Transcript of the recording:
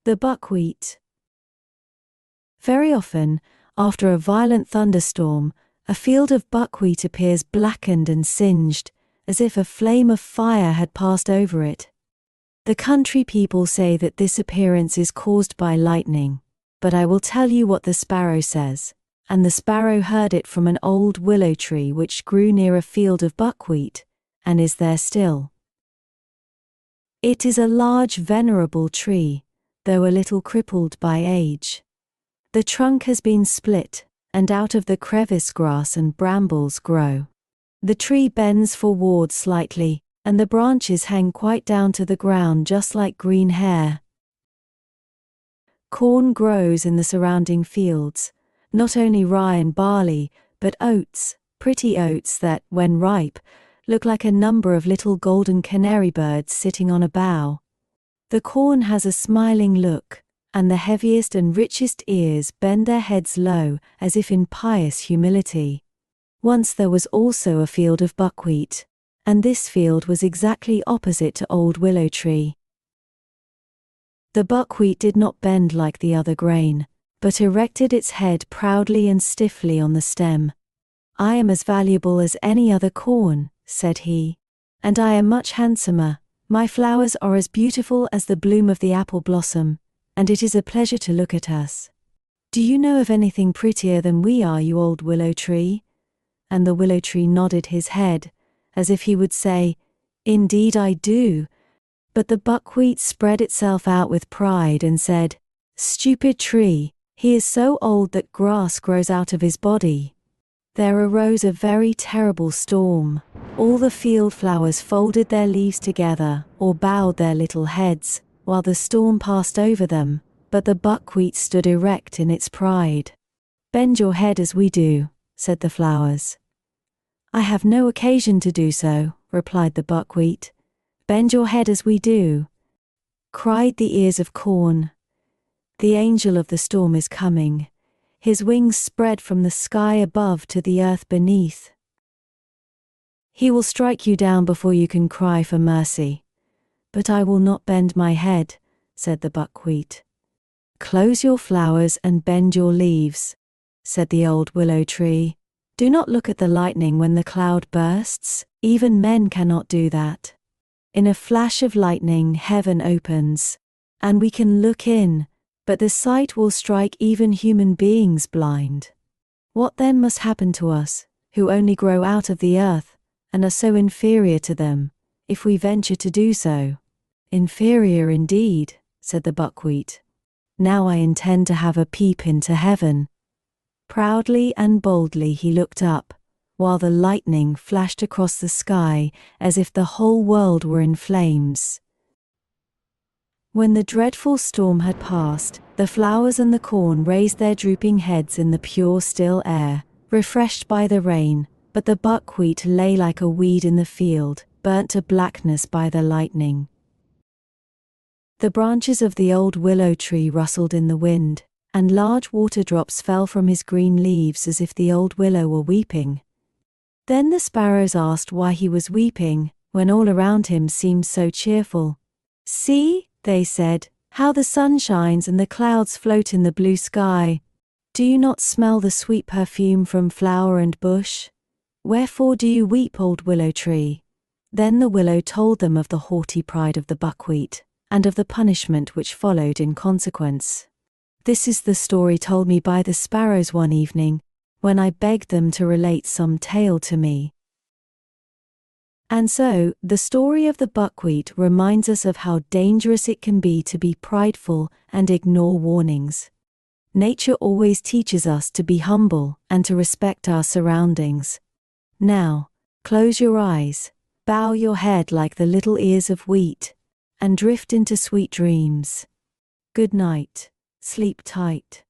The buckwheat. Very often, after a violent thunderstorm, a field of buckwheat appears blackened and singed, as if a flame of fire had passed over it. The country people say that this appearance is caused by lightning, but I will tell you what the sparrow says. And the sparrow heard it from an old willow tree which grew near a field of buckwheat, and is there still. It is a large venerable tree, though a little crippled by age. The trunk has been split, and out of the crevice grass and brambles grow. The tree bends forward slightly, and the branches hang quite down to the ground just like green hair. Corn grows in the surrounding fields, not only rye and barley, but oats, pretty oats that, when ripe, look like a number of little golden canary birds sitting on a bough. The corn has a smiling look, and the heaviest and richest ears bend their heads low as if in pious humility. Once there was also a field of buckwheat, and this field was exactly opposite to old willow tree. The buckwheat did not bend like the other grain, but erected its head proudly and stiffly on the stem. "I am as valuable as any other corn," said he, "and I am much handsomer. My flowers are as beautiful as the bloom of the apple blossom, and it is a pleasure to look at us. Do you know of anything prettier than we are, you old willow tree?" And the willow tree nodded his head, as if he would say, "Indeed I do." But the buckwheat spread itself out with pride and said, "Stupid tree, he is so old that grass grows out of his body." There arose a very terrible storm. All the field flowers folded their leaves together or bowed their little heads, while the storm passed over them, but the buckwheat stood erect in its pride. "Bend your head as we do," said the flowers. "I have no occasion to do so," replied the buckwheat. "Bend your head as we do," cried the ears of corn. "The angel of the storm is coming. His wings spread from the sky above to the earth beneath. He will strike you down before you can cry for mercy." "But I will not bend my head," said the buckwheat. "Close your flowers and bend your leaves," said the old willow tree. "Do not look at the lightning when the cloud bursts. Even men cannot do that. In a flash of lightning heaven opens, and we can look in, but the sight will strike even human beings blind. What then must happen to us, who only grow out of the earth, and are so inferior to them, if we venture to do so?" "Inferior indeed," said the buckwheat. "Now I intend to have a peep into heaven." Proudly and boldly he looked up, while the lightning flashed across the sky as if the whole world were in flames. When the dreadful storm had passed, the flowers and the corn raised their drooping heads in the pure still air, refreshed by the rain, but the buckwheat lay like a weed in the field, burnt to blackness by the lightning. The branches of the old willow tree rustled in the wind, and large water drops fell from his green leaves as if the old willow were weeping. Then the sparrows asked why he was weeping, when all around him seemed so cheerful. "See," they said, "how the sun shines and the clouds float in the blue sky. Do you not smell the sweet perfume from flower and bush? Wherefore do you weep, old willow tree?" Then the willow told them of the haughty pride of the buckwheat, and of the punishment which followed in consequence. This is the story told me by the sparrows one evening, when I begged them to relate some tale to me. And so, the story of the buckwheat reminds us of how dangerous it can be to be prideful and ignore warnings. Nature always teaches us to be humble and to respect our surroundings. Now, close your eyes, bow your head like the little ears of wheat, and drift into sweet dreams. Good night, sleep tight.